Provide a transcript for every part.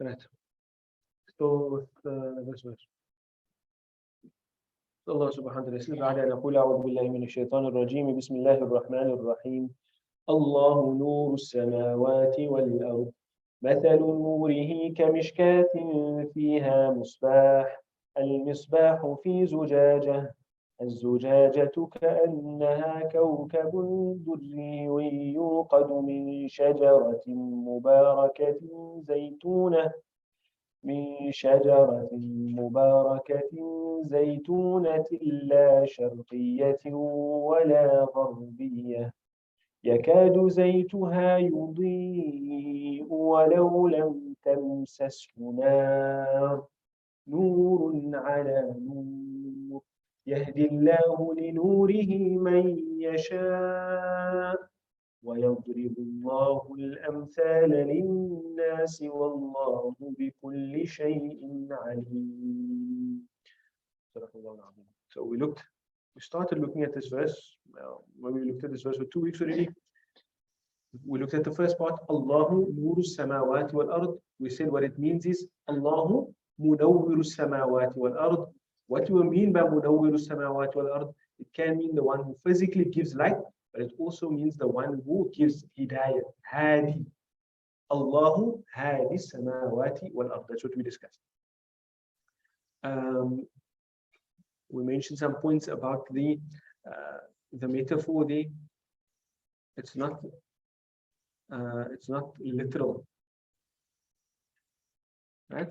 Right. So this verse. الله سبحانه وتعالى بعد أن أقول أعوذ بالله من الشيطان الرجيم بسم الله الرحمن الرحيم الله نور السماوات والأرض مثل نوره كمشكاة فيها مصباح المصباح في زجاجة الزجاجة كأنها كوكب دري يوقد من شجرة مباركة زيتونة لا شرقية ولا غربية يكاد زيتها يضيء ولو لم تمسسه نار نور على نور يهدي الله لنوره من يشاء ويضرب الله الأمثال للناس والله بكل شيء عليم. So we started looking at this verse. When we looked at this verse for 2 weeks already, we looked at the first part, Allahu nuru samawati wal ard. We said what it means is Allahu munawwiru samawati wal ard. What do we mean by munawwiru samawati wal ard? It can mean the one who physically gives light, but it also means the one who gives hidayah, hadi. Allahu hadi samawati wal ard. That's what we discussed. We mentioned some points about the metaphor there. It's not literal, right?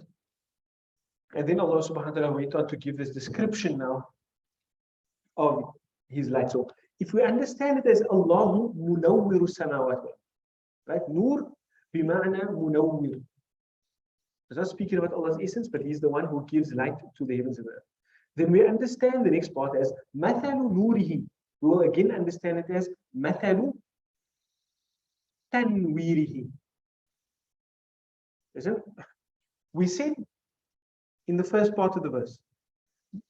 And then Allah subhanahu wa ta'ala went on to give this description now of His light. So if we understand it as Allahu munawwiru samawat, right? Nur bima'na munawwir. It's not speaking about Allah's essence, but He's the one who gives light to the heavens and the earth. Then we understand the next part as mathalu nurihi. We will again understand it as mathalu tanwirihi. Listen, we said in the first part of the verse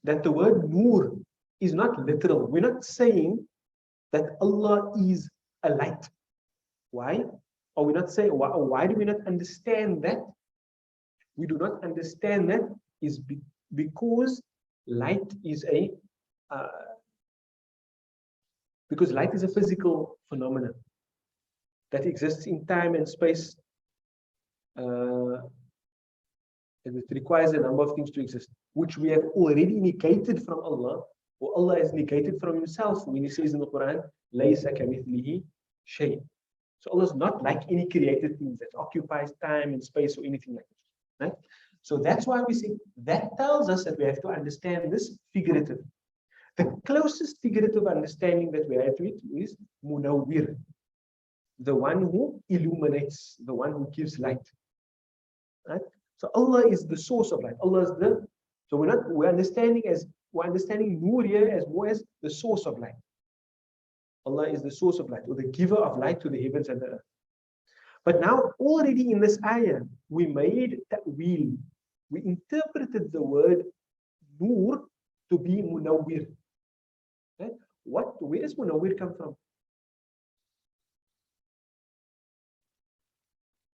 that the word nur is not literal. We're not saying that Allah is a light. Why? Or we're not saying, why do we not understand that? We do not understand that is because light is a physical phenomenon that exists in time and space. And it requires a number of things to exist, which we have already negated from Allah, or Allah has negated from Himself when He says in the Quran, لَيْسَ كَمِثْلِهِ شَيْءٍ. So Allah is not like any created thing that occupies time and space or anything like that. Right? So that's why we say that tells us that we have to understand this figurative. The closest figurative understanding that we have to it is munawwir, the one who illuminates, the one who gives light. Right? So Allah is the source of light. Allah is the, so we're understanding nur here as more as the source of light. Allah is the source of light, or the giver of light to the heavens and the earth. But now already in this ayah, we made ta'wil. We interpreted the word nur to be munawwir. Right? Where does munawwir come from?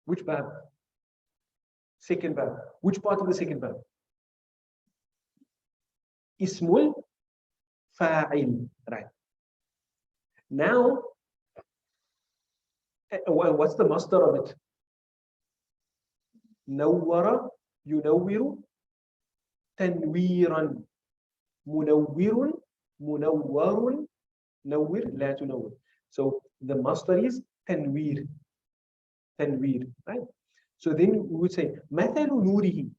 Which bab? Second bab. Which part of the second bab? Ismul fa'il. Right. Now, what's the master of it? Nawwara yunawwiru tanwiran. Munawwirun, munawwarun, nawwir, la tunawwir. So the master is tanwir. Tanwir, right? So then we would say, mathalu nurihi,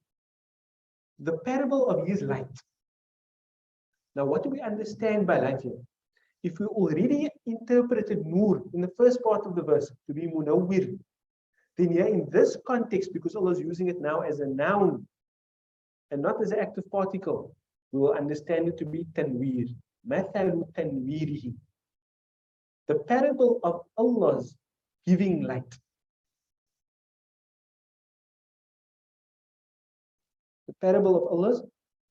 the parable of his light. Now, what do we understand by light here? If we already interpreted nur in the first part of the verse to be munawwir, then here in this context, because Allah is using it now as a noun and not as an active particle, we will understand it to be tanwir. Mathalu tanwirihi, the parable of Allah's giving light. The parable of Allah's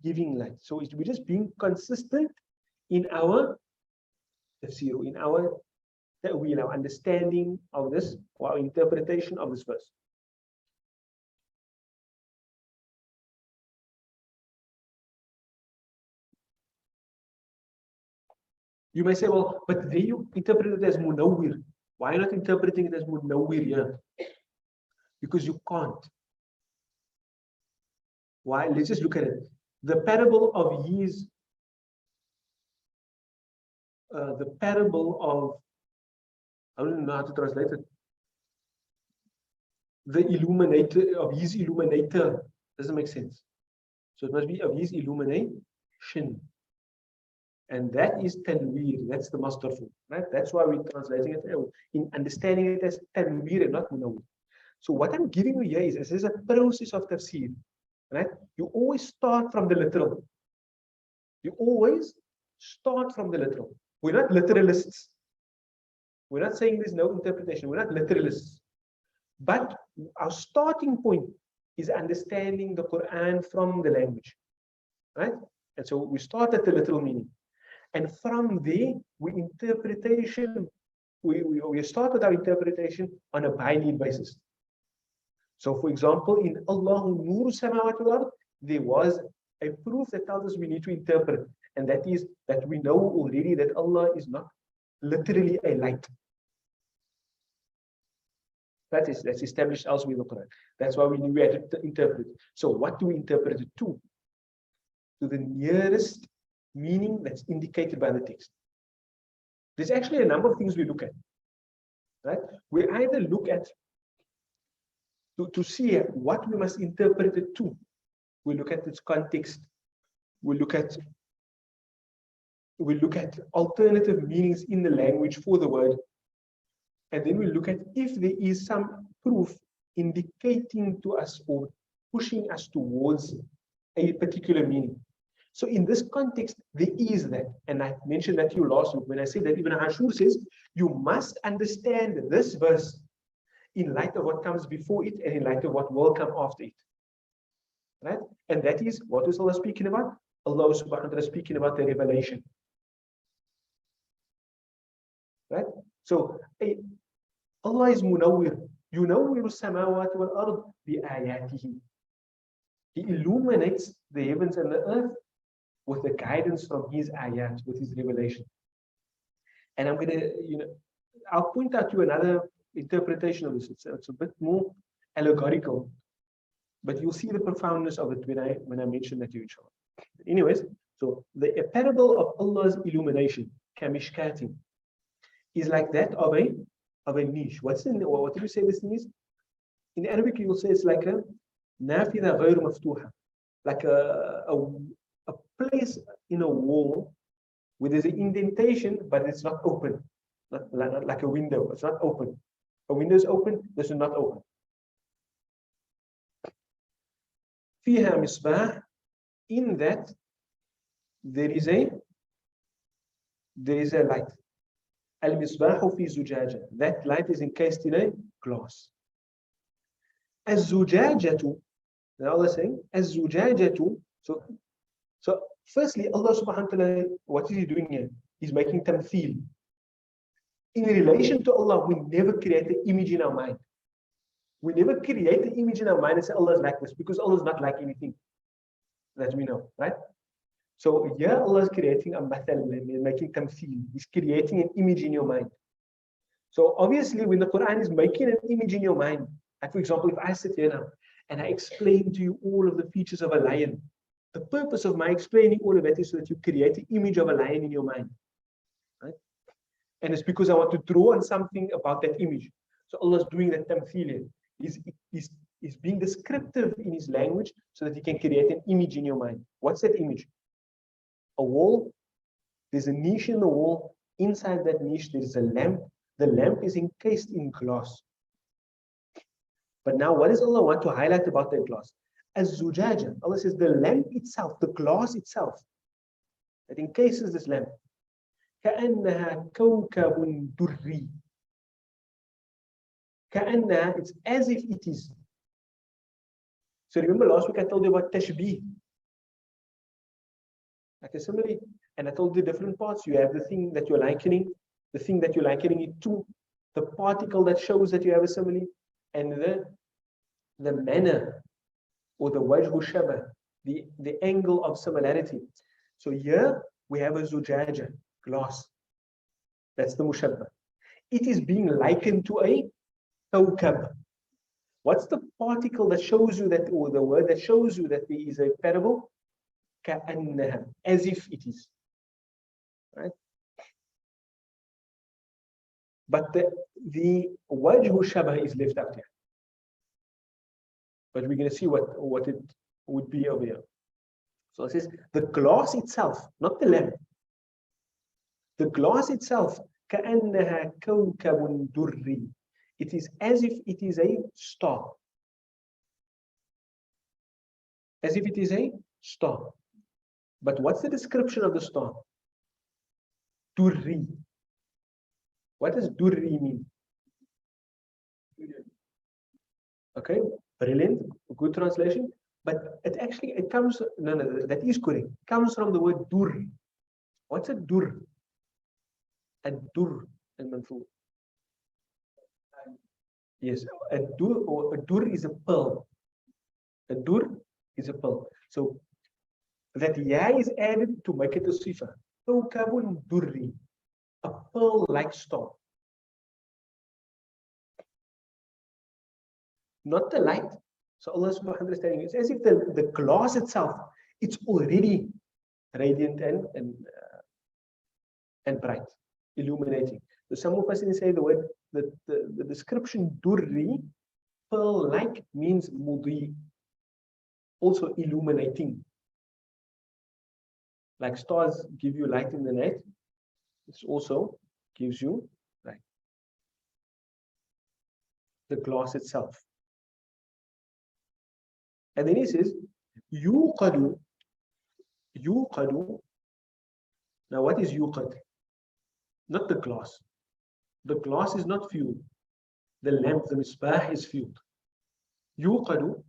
giving light. So we're just being consistent in our tafsir, in our ta'wil, our understanding of this, or our interpretation of this verse. You may say, well, but there you interpret it as munawwir. Why not interpreting it as munawwir here? Because you can't. Why? Let's just look at it. The parable of I don't know how to translate it. The illuminator of his illuminator doesn't make sense. So it must be of his illumination. And that is tanweer. That's the master form, right? That's why we're translating it in understanding it as tanweer and not munawwir. So what I'm giving you here is this is a process of tafsir, right? You always start from the literal. You always start from the literal. We're not literalists. We're not saying there's no interpretation. We're not literalists. But our starting point is understanding the Quran from the language, right? And so we start at the literal meaning. And from there, we start with our interpretation on a by need basis. So, for example, in Allahu Nuru Samawati wal Ard, there was a proof that tells us we need to interpret, and that is that we know already that Allah is not literally a light. That's established elsewhere in the Quran. That's why we had to interpret. So, what do we interpret it to? To the nearest meaning that's indicated by the text. There's actually a number of things we look at, right? We either look at to see what we must interpret it to. We look at its context. We look at alternative meanings in the language for the word. And then we look at if there is some proof indicating to us or pushing us towards a particular meaning. So in this context, there is that. And I mentioned that to you last week when I said that Ibn Ashur says, you must understand this verse in light of what comes before it and in light of what will come after it. Right? And that is, what is Allah speaking about? Allah subhanahu wa ta'ala speaking about the revelation. Right? So Allah is munawwir. Yunawwiru samawati wal ard bi ayatihi. He illuminates the heavens and the earth with the guidance from his ayat, with his revelation. And I'm going to, I'll point out to you another interpretation of this. It's a bit more allegorical, but you'll see the profoundness of it when I mention that to you, inshallah. Anyways, so the parable of Allah's illumination, kamishkatin, is like that of a niche. What did you say this thing is? In Arabic, you'll say it's like a nafida ghayr maftuha, like a place in a wall where there's an indentation, but it's not open, not like a window. It's not open. A window is open, this is not open. فيها مصباح, in that there is a light. المصباح في زجاجة, that light is encased in a glass. الزجاجة, now Allah is saying الزجاجة. So firstly, Allah subhanahu wa ta'ala, what is he doing here? He's making tamthil. In relation to Allah, we never create an image in our mind. We never create an image in our mind and say Allah is like this, because Allah is not like anything that we know, right? So here Allah is creating a mathal, making tamthil. He's creating an image in your mind. So obviously, when the Quran is making an image in your mind, like for example, if I sit here now and I explain to you all of the features of a lion, the purpose of my explaining all of that is so that you create an image of a lion in your mind, right? And it's because I want to draw on something about that image. So Allah is doing that tamthil. He's being descriptive in his language so that he can create an image in your mind. What's that image? A wall. There's a niche in the wall. Inside that niche, there is a lamp. The lamp is encased in glass. But now, what does Allah want to highlight about that glass? As zujaja, Allah says the lamp itself, the glass itself, that encases this lamp. كأنها كوكب دري. كأنها, it's as if it is. So remember last week I told you about tashbih. Like a simile, and I told you different parts. You have the thing that you're likening, the thing that you're likening it to, the particle that shows that you have a simile, and the manner or the wajhu shabah, the angle of similarity. So here we have a zujaja, glass. That's the mushabbah. It is being likened to a kawkab. What's the particle that shows you that, or the word that shows you that there is a parable? كأنها, as if it is. Right? But the wajhu shabah is left out here. But we're going to see what it would be over here. So it says the glass itself, not the lamp. The glass itself, كأنها كوكب دري. It is as if it is a star. As if it is a star. But what's the description of the star? Durri. What does durri mean? Okay, brilliant, good translation. But it comes, no, that is correct. It comes from the word dur. What's a dur? A dur al-manfur. Yes, a dur is a pearl. A dur is a pearl. So that ya is added to make it a sifa. Kawkabun durri, a pearl-like star. Not the light. So Allah subhanahu wa ta'ala is telling you, it's as if the glass itself, it's already radiant and bright, illuminating. So some of us say the word, the description durri, pearl-like, means mudi, also illuminating. Like stars give you light in the night, it also gives you light. The glass itself. And then he says, yuqadu. Now what is yuqad? Not the glass. The glass is not fueled. The lamp, the misbah, is fueled. Yuqadu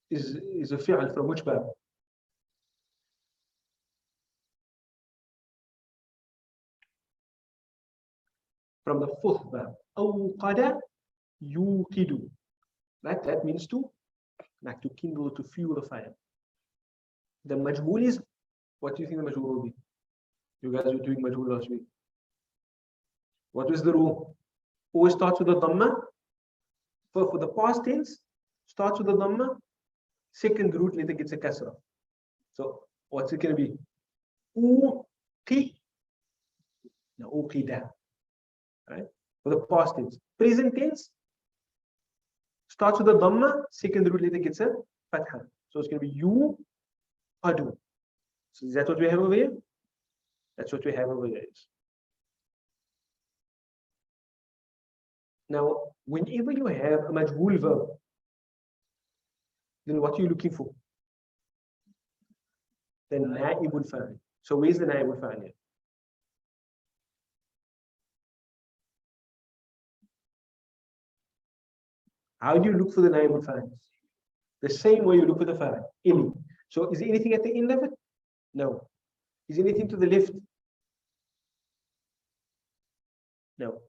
is a fi'al from which bab? From the fourth bab. Awqada yuqidu. Right? That means to kindle, to fuel the fire. The majhul is, what do you think the majhul will be? You guys were doing majhul last week. What is the rule? Always starts with the dhamma. For the past tense, starts with the dhamma. Second root later gets a kasra. So what's it going to be? Uqi. Now uqida. Right? For the past tense. Present tense starts with the dhamma. Second root later gets a fatha. So it's going to be you adu. So is that what we have over here? That's what we have over here. Now, whenever you have a majhul verb, then what are you looking for? The naibul fa'il. So where's the naibul fa'il here? How do you look for the naibul fa'il? The same way you look for the fa'il. Any. So is there anything at the end of it? No. Is there anything to the left? No.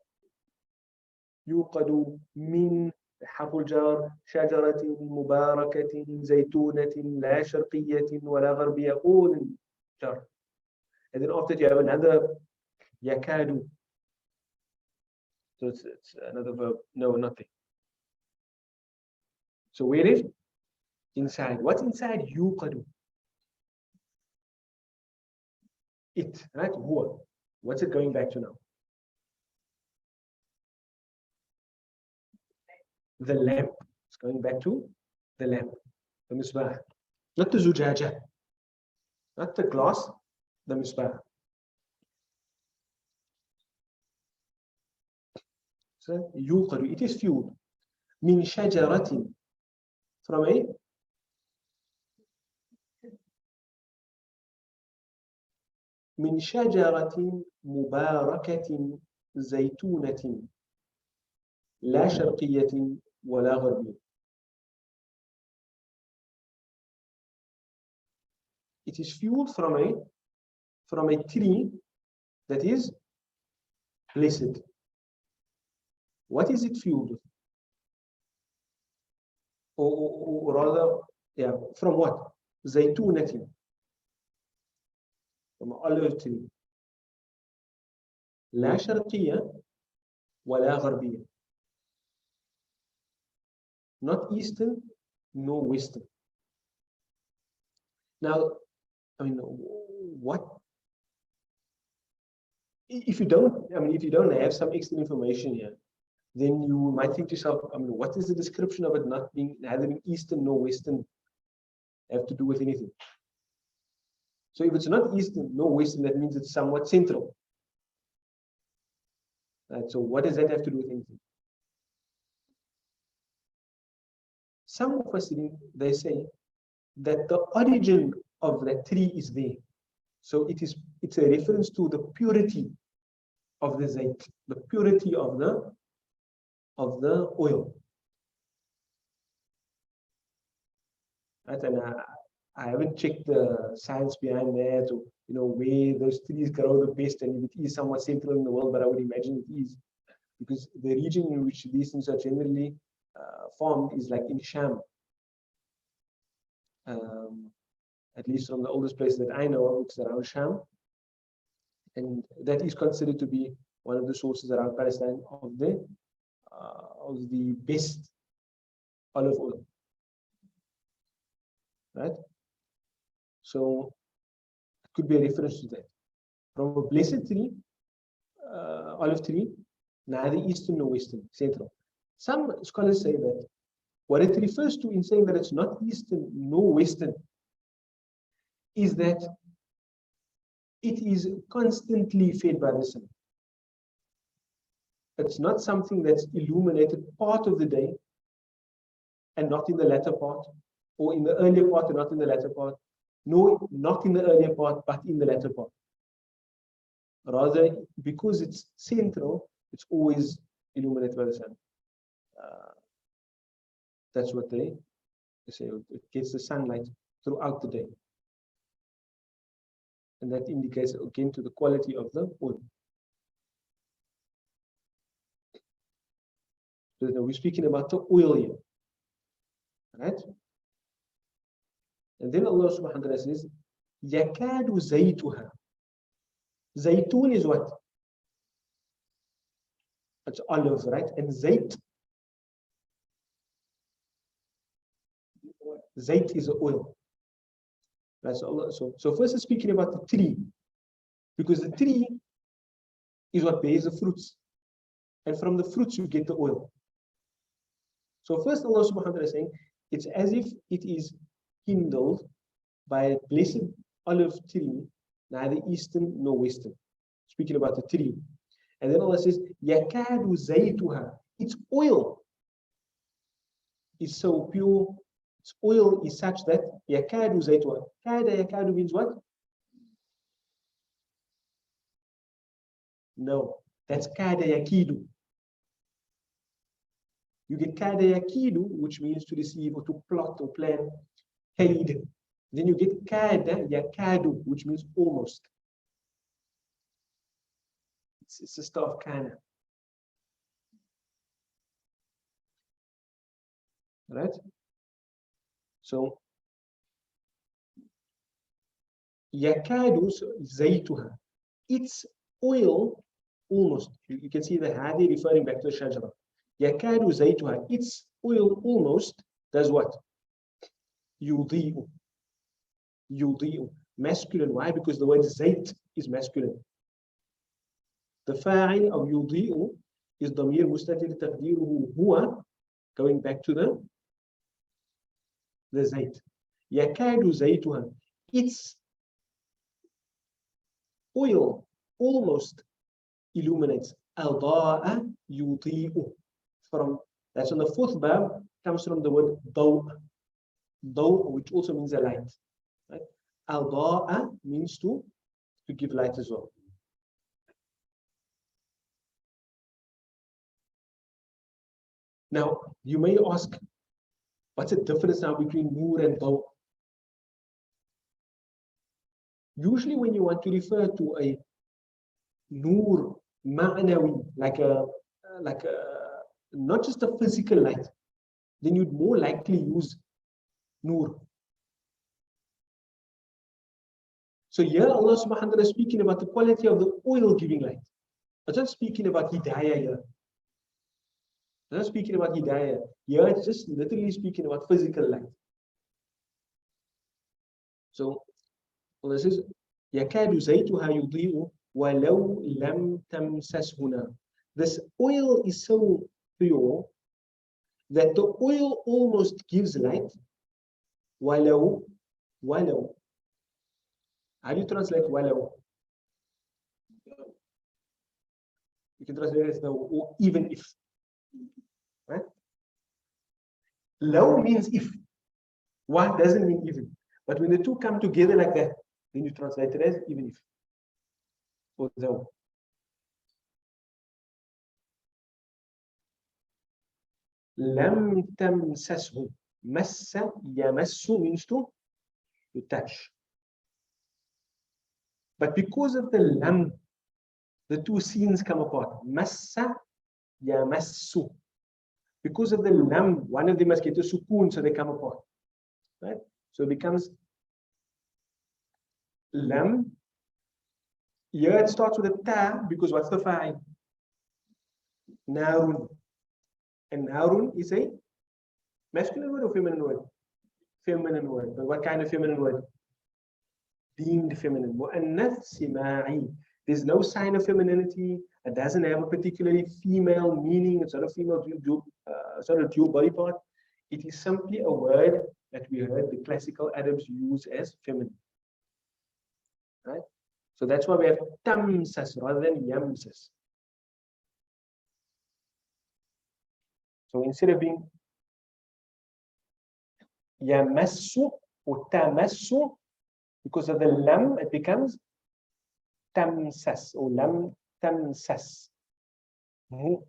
يوقد من حرف الجار شجرة مباركة زيتونة لا شرقية ولا غربية, all in jar. And then after you have another yakadu. So it's another verb. No, nothing. So where is inside? What's inside yuqadu? It, right? Huwa. What's it going back to now? The lamp. It's going back to the lamp. The misbah. Not the zujaja. Not the glass. The misbah. So yuqadu. It is fueled. Min shajaratin. From a من شجرة مباركة زيتونة لا شرقية ولا غربية. It is fueled from a tree that is blessed. What is it fueled with? Or rather, yeah, from what? زيتونة. From an olive tree. لا شرقية ولا غربية. Not eastern, no western. Now, I mean, what if you don't? I mean, if you don't have some extra information here, then you might think to yourself, I mean, what is the description of it not being neither eastern nor western have to do with anything? So if it's not eastern nor western, that means it's somewhat central. Right? So what does that have to do with anything? Some of us, they say that the origin of that tree is there. So it's a reference to the purity of the zayt, the purity of the oil. Right? And I haven't checked the science behind that, or where those trees grow the best, and if it is somewhat central in the world, but I would imagine it is, because the region in which these things are generally formed is like in Sham. At least from the oldest place that I know of, it's around Sham, and that is considered to be one of the sources around Palestine of the best olive oil. Right? So it could be a reference to that. From a blessed tree, olive tree, neither eastern nor western, central. Some scholars say that what it refers to in saying that it's not eastern nor western is that it is constantly fed by the sun. It's not something that's illuminated part of the day and not in the latter part, or in the earlier part and not in the latter part. No, not in the earlier part, but in the latter part. Rather, because it's central, it's always illuminated by the sun. That's what they say. It gets the sunlight throughout the day. And that indicates, again, to the quality of the oil. So we're speaking about the oil here. Right? And then Allah subhanahu wa ta'ala says, يَكَادُ زَيْتُهَا. Zaytun is what? It's olive, right? And zayt is oil. Right? So first is speaking about the tree, because the tree is what bears the fruits, and from the fruits you get the oil. So first Allah subhanahu wa ta'ala is saying it's as if it is kindled by a blessed olive tree, neither eastern nor western. Speaking about the tree. And then Allah says, يَكَادُ زَيْتُهَا. Its oil is so pure, its oil is such that يَكَادُ زَيْتُهَا. Yakadu means what? No, that's kada yakidu. You get kada yakidu, which means to receive or to plot or plan, kaid. Then you get kada yakadu, which means almost. It's a star of kana. Right? So, yakadu zaytuha. Its oil almost. You can see the hadi referring back to the shajara. Yakadu zaytuha. Its oil almost does what? Yudi'u. Yudi'u. Masculine. Why? Because the word zayt is masculine. The fa'il of yudi'u is damir mustatir taqdiruhu huwa, going back to the zayt. Yakadu zaytuha. Its oil almost illuminates. Al-da'a yudi'u. That's on the fourth bab, comes from the word daw. Daw, which also means a light. Right? Al-da'a means to give light as well. Now, you may ask, what's the difference now between nur and daw? Usually when you want to refer to a nur ma'nawi, like a not just a physical light, then you'd more likely use nur. So here Allah subhanahu wa ta'ala is speaking about the quality of the oil giving light. It's not speaking about hidayah here. It's not speaking about hidayah. Here it's just literally speaking about physical light. So Allah says, يَكَادُ زَيْتُهَا يُضِيءُ وَلَوْ لَمْ تَمْسَسْهُ نَارٌ. This oil is so pure that the oil almost gives light. وَلَوْ. How do you translate walau? You can translate it as no, or even if. Right? Law means if. Wa doesn't mean even. But when the two come together like that, then you translate it as even if. Or though. Lam tamsashu. Massa yamassu means to touch. But because of the lam, the two scenes come apart. Massa yamassu. Because of the lam, one of them must get a sukoon, so they come apart. Right? So it becomes lam. Here it starts with a ta, because what's the fa'il? Narun. And narun is a masculine word or feminine word? Feminine word. But what kind of feminine word? Deemed feminine. Mu'annath sima'i. There's no sign of femininity. It doesn't have a particularly female meaning. It's not a female dual body part. It is simply a word that we heard the classical Arabs use as feminine. Right? So that's why we have tamsas rather than yamsas. So instead of being yamassu or tamassu, because of the lam, it becomes tamsas or lam tamsas.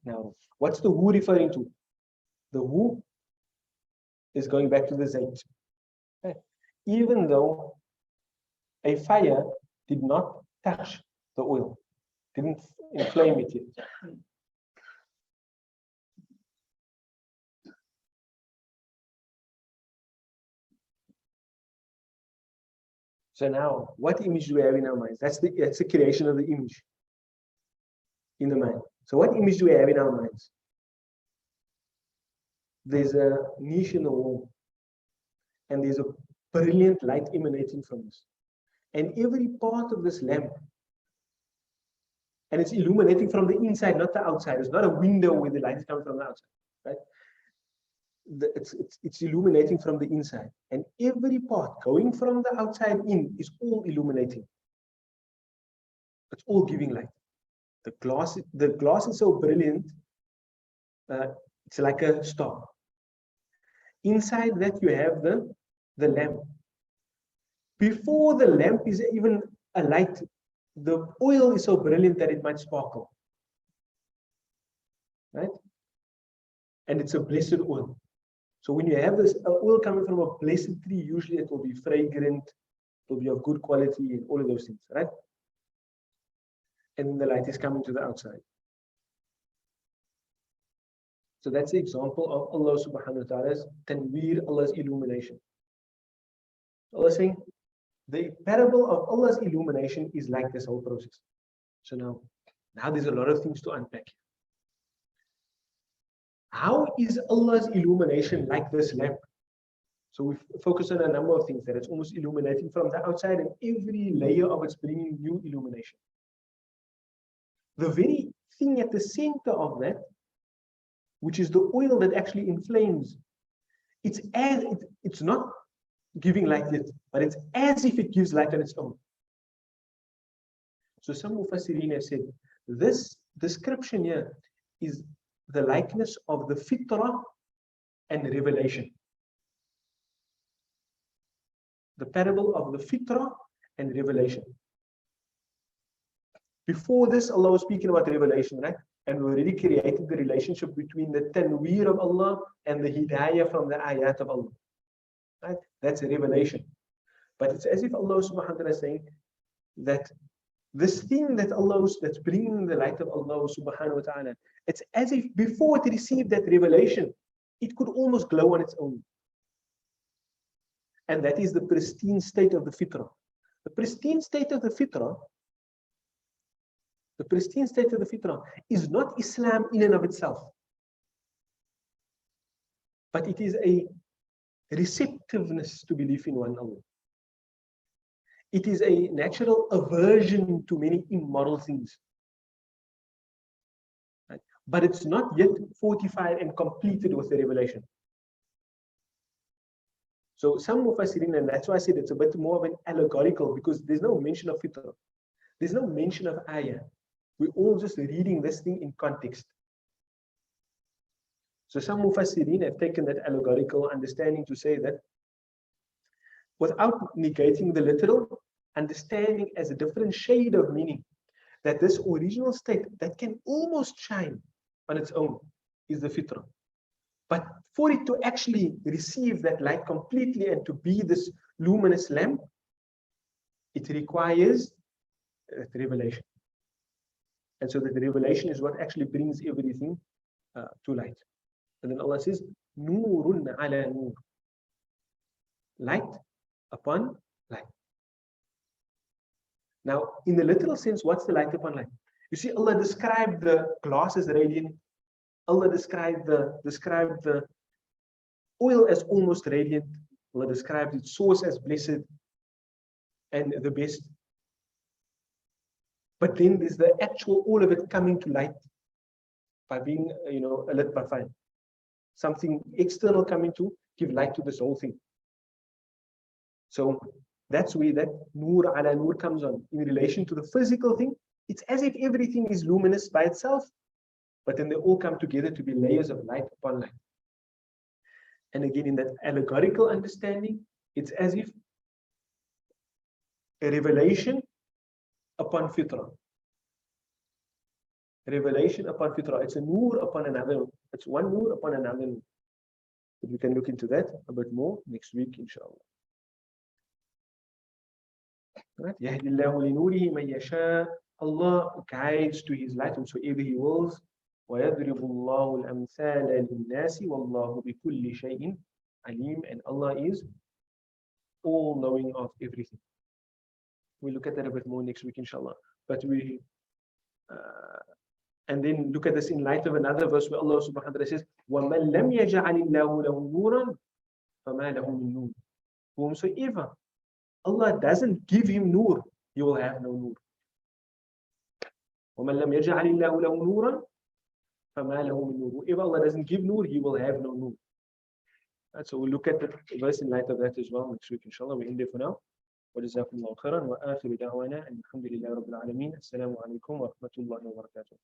Now, what's the who referring to? The who is going back to the zayt. Even though a fire did not touch the oil, didn't inflame it yet. So now, what image do we have in our minds? That's the creation of the image in the mind. So what image do we have in our minds? There's a niche in the wall, and there's a brilliant light emanating from this. And every part of this lamp, and it's illuminating from the inside, not the outside. It's not a window where the light is coming from the outside, right? It's illuminating from the inside, and every part going from the outside in is all illuminating. It's all giving light. The glass is so brilliant, it's like a star. Inside that you have the lamp. Before the lamp is even a light, the oil is so brilliant that it might sparkle, right? And it's a blessed oil. So when you have this oil coming from a blessed tree, usually it will be fragrant, it will be of good quality, and all of those things, right? And the light is coming to the outside. So that's the example of Allah subhanahu wa ta'ala's tanweer, Allah's illumination. Allah is saying the parable of Allah's illumination is like this whole process. So now there's a lot of things to unpack. How is Allah's illumination like this lamp? So we focus on a number of things, that it's almost illuminating from the outside, and every layer of it's bringing new illumination. The very thing at the center of that, which is the oil that actually inflames, it's not giving light yet, but it's as if it gives light on its own. So some Mufassirin have said, this description here is the likeness of the fitrah and revelation. The parable of the fitrah and revelation. Before this, Allah was speaking about revelation, right? And we already created the relationship between the tanweer of Allah and the hidayah from the ayat of Allah. Right? That's a revelation. But it's as if Allah subhanahu wa ta'ala is saying that this thing that that's bringing the light of Allah subhanahu wa ta'ala, it's as if before it received that revelation, it could almost glow on its own. And that is the pristine state of the fitrah. The pristine state of the fitrah The pristine state of the fitrah is not Islam in and of itself, but it is a receptiveness to belief in one Allah. It is a natural aversion to many immoral things. Right? But it's not yet fortified and completed with the revelation. So some Mufassirin, and that's why I said it's a bit more of an allegorical, because there's no mention of fitrah. There's no mention of ayah. We're all just reading this thing in context. So some Mufassirin have taken that allegorical understanding to say that without negating the literal, understanding as a different shade of meaning, that this original state that can almost shine on its own is the fitrah. But for it to actually receive that light completely and to be this luminous lamp, it requires revelation. And so that the revelation is what actually brings everything to light. And then Allah says, Nurun ala nur. Light upon light. Now, in the literal sense, what's the light upon light? You see, Allah described the glass as radiant. Allah described the oil as almost radiant. Allah described its source as blessed and the best. But then there's the actual, all of it coming to light by being, lit by fire. Something external coming to give light to this whole thing. So that's where that nur ala nur comes on. In relation to the physical thing, it's as if everything is luminous by itself, but then they all come together to be layers of light upon light. And again, in that allegorical understanding, it's as if a revelation upon fitrah. Revelation upon fitrah. It's a nur upon another. It's one nur upon another. But we can look into that a bit more next week, inshallah. Right? يَهْدِ اللَّهُ لِنُورِهِ مَنْ يَشَاءُ. Allah guides to His light whomsoever He wills. وَيَضْرِبُ اللَّهُ الْأَمْثَالَ لِلنَّاسِ وَاللَّهُ بِكُلِّ شَيْءٍ عَلِيمٌ. And Allah is all knowing of everything. We'll look at that a bit more next week, inshallah. But and then look at this in light of another verse where Allah subhanahu wa ta'ala says, وَمَنْ لَمْ يَجْعَلِ اللَّهُ لَهُ نُورًا فَمَا لَهُ مِن نُورٍ. Whomsoever Allah doesn't give him nur, he will have no nur. وَمَنْ لَمْ يَجْعَلِ اللَّهُ لَهُ نُورًا فَمَا لَهُ مِن نُورٍ. Whoever Allah doesn't give nur, he will have no nur. Right, so we'll look at the verse in light of that as well next week, inshallah. We end there for now. وجزاكم الله خيرا وآخر دعوانا أن الحمد لله رب العالمين. السلام عليكم ورحمة الله وبركاته.